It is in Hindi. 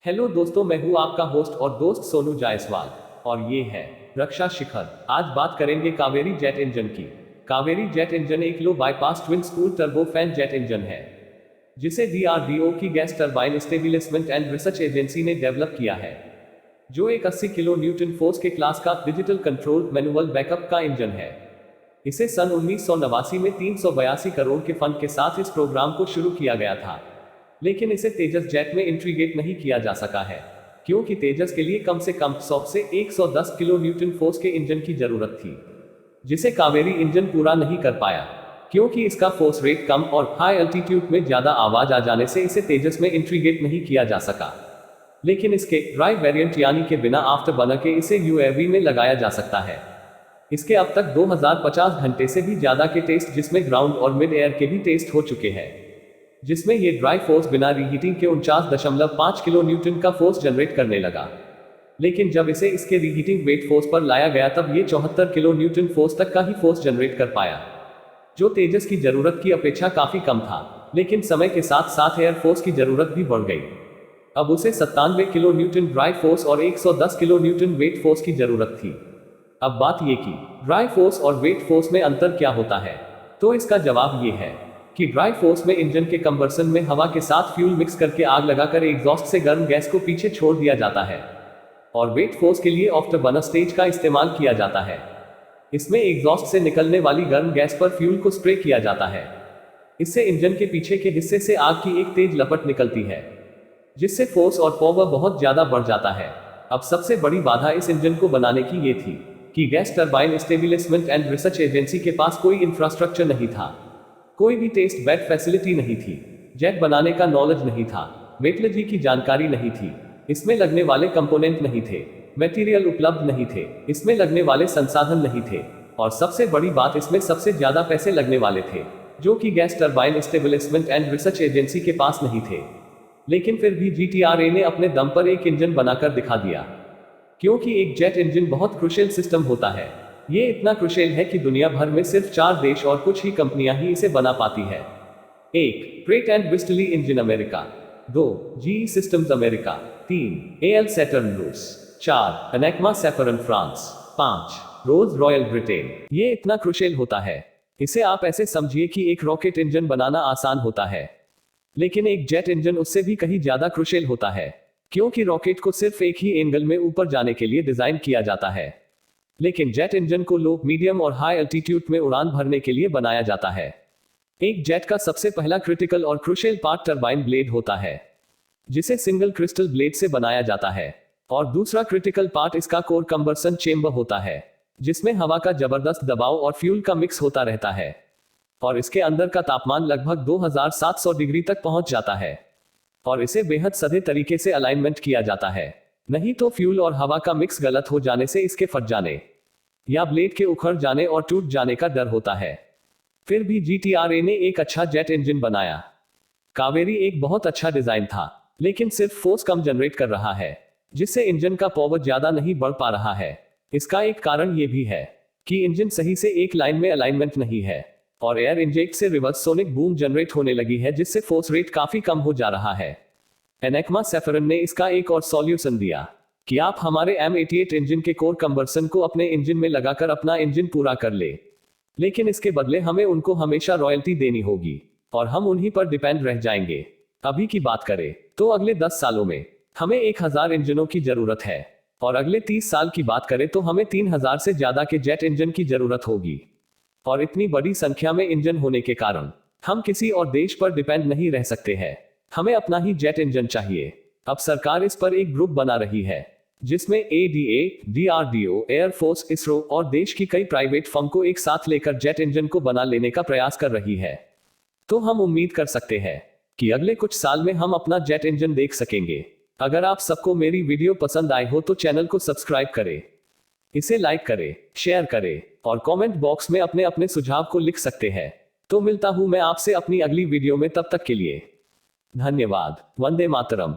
हेलो दोस्तों, मैं हूं आपका होस्ट और दोस्त सोनू जायसवाल। और ये है रक्षा शिखर। आज बात करेंगे कावेरी जेट इंजन की। कावेरी जेट इंजन एक low bypass twin spool turbofan jet engine है जिसे डीआरडीओ की gas turbine establishment and research agency ने डेवलप किया है, जो एक 80 किलो न्यूटन फोर्स के क्लास का डिजिटल कंट्रोल मैनुअल बैकअप का इंजन है। इसे सन 1989 में 382 करोड़ के फंड के साथ इस प्रोग्राम को शुरू किया गया था, लेकिन इसे तेजस जेट में इंटीग्रेट नहीं किया जा सका है, क्योंकि तेजस के लिए कम से कम 100 से 110 किलो न्यूटन फोर्स के इंजन की जरूरत थी, जिसे कावेरी इंजन पूरा नहीं कर पाया, क्योंकि इसका फोर्स रेट कम और हाई अल्टीट्यूड में ज्यादा आवाज आ जाने से इसे तेजस में इंटीग्रेट नहीं किया जा सका। लेकिन इसके ड्राइव वेरिएंट यानी के बिना आफ्टर बर्नर के इसे यूएवी में लगाया जा सकता है। इसके अब तक 2050 घंटे से भी ज्यादा के टेस्ट, जिसमें ग्राउंड और मिड एयर के भी टेस्ट हो चुके हैं, जिसमें ये ड्राई फोर्स बिना रीहीटिंग के 49.5 किलो न्यूटन का फोर्स जनरेट करने लगा। लेकिन जब इसे इसके रीहीटिंग वेट फोर्स पर लाया गया तब ये 74 किलो न्यूटन फोर्स तक का ही फोर्स जनरेट कर पाया, जो तेजस की जरूरत की अपेक्षा काफी कम था। लेकिन समय के साथ साथ एयर फोर्स की जरूरत भी बढ़ गई। अब उसे 97 किलो न्यूटन ड्राई फोर्स और 110 किलो न्यूटन वेट फोर्स की जरूरत थी। अब बात ये कि ड्राई फोर्स और वेट फोर्स में अंतर क्या होता है, तो इसका जवाब ये है कि ड्राई फोर्स में इंजन के कंबर्सन में हवा के साथ फ्यूल मिक्स करके आग लगाकर एग्जॉस्ट से गर्म गैस को पीछे छोड़ दिया जाता है, और वेट फोर्स के लिए आफ्टर बर्नर स्टेज का इस्तेमाल किया जाता है। इसमें एग्जॉस्ट से निकलने वाली गर्म गैस पर फ्यूल को स्प्रे किया जाता है। इससे इंजन के पीछे के हिस्से से आग की एक तेज लपट निकलती है, जिससे फोर्स और पावर बहुत ज्यादा बढ़ जाता है। अब सबसे बड़ी बाधा इस इंजन को बनाने की ये थी कि gas turbine establishment and research agency के पास कोई इंफ्रास्ट्रक्चर नहीं था, कोई भी टेस्ट बेड फैसिलिटी नहीं थी, जेट बनाने का नॉलेज नहीं था, मेटलर्जी की जानकारी नहीं थी, इसमें लगने वाले कंपोनेंट नहीं थे, मटेरियल उपलब्ध नहीं थे, इसमें लगने वाले संसाधन नहीं थे, और सबसे बड़ी बात, इसमें सबसे ज्यादा पैसे लगने वाले थे, जो कि gas turbine establishment and research agency के पास नहीं थे। लेकिन फिर भी जीटीआरए ने अपने दम पर एक इंजन बनाकर दिखा दिया, क्योंकि एक जेट इंजन बहुत क्रुशियल सिस्टम होता है। ये इतना क्रुशियल है कि दुनिया भर में सिर्फ 4 देश और कुछ ही कंपनियां ही इसे बना पाती है। 1. प्रेट एंड विस्टली engine America. 2. GE systems America. 3. AL Saturn रूस। 4. Snecma Safran France. 5. Rolls Royce Britain. ये इतना क्रुशियल होता है, इसे आप ऐसे समझिए कि एक रॉकेट इंजन बनाना आसान होता है, लेकिन एक जेट इंजन उससे भी कहीं ज्यादा क्रुशियल होता है, क्योंकि रॉकेट को सिर्फ एक ही एंगल में ऊपर जाने के लिए डिजाइन किया जाता है, लेकिन जेट इंजन को लो, मीडियम और हाई अल्टीट्यूड में उड़ान भरने के लिए बनाया जाता है। एक जेट का सबसे पहला क्रिटिकल और क्रुशियल पार्ट टरबाइन ब्लेड होता है, जिसे सिंगल क्रिस्टल ब्लेड से बनाया जाता है, और दूसरा क्रिटिकल पार्ट इसका कोर कंबर्सन चेंबर होता है, जिसमें हवा का जबरदस्त दबाव और फ्यूल का मिक्स होता रहता है, और इसके अंदर का तापमान लगभग 2700 डिग्री तक पहुंच जाता है, और इसे बेहद सधे तरीके से अलाइनमेंट किया जाता है, नहीं तो फ्यूल और हवा का मिक्स गलत हो जाने से इसके फट जाने या ब्लेड के उखड़ जाने और टूट जाने का डर होता है। फिर भी जीटीआरए ने एक अच्छा जेट इंजन बनाया। कावेरी एक बहुत अच्छा डिजाइन था, लेकिन सिर्फ फोर्स कम जनरेट कर रहा है, जिससे इंजन का पावर ज्यादा नहीं बढ़ पा रहा है। इसका एक कारण यह भी है कि इंजन सही से एक लाइन में अलाइनमेंट नहीं है, और एयर इंजेक्ट से रिवर्स सोनिक बूम जनरेट होने लगी है, जिससे फोर्स रेट काफी कम हो जा रहा है। एनेक्मा सैफरन ने इसका एक और सॉल्यूशन दिया कि आप हमारे M88 इंजन के कोर कंबर्सन को अपने इंजन में लगाकर अपना इंजन पूरा कर ले, लेकिन इसके बदले हमें उनको हमेशा रॉयल्टी देनी होगी, और हम उन्हीं पर डिपेंड रह जाएंगे। अभी की बात करें तो अगले 10 सालों में हमें 1000 इंजनों की जरूरत है, और अगले 30 साल की बात करें तो हमें 3000 से ज्यादा के जेट इंजन की जरूरत होगी। और इतनी बड़ी संख्या में इंजन होने के कारण हम किसी और देश पर डिपेंड नहीं रह सकते हैं, हमें अपना ही जेट इंजन चाहिए। अब सरकार इस पर एक ग्रुप बना रही है, जिसमें एडीए, डीआरडीओ, एयरफोर्स, इसरो और देश की कई प्राइवेट फर्म को एक साथ लेकर जेट इंजन को बना लेने का प्रयास कर रही है। तो हम उम्मीद कर सकते हैं कि अगले कुछ साल में हम अपना जेट इंजन देख सकेंगे। अगर आप सबको मेरी वीडियो पसंद आई हो तो चैनल को सब्सक्राइब करें, इसे लाइक करें, शेयर करें, और कमेंट बॉक्स में अपने अपने सुझाव को लिख सकते हैं। तो मिलता हूं मैं आपसे अपनी अगली वीडियो में, तब तक के लिए धन्यवाद। वंदे मातरम।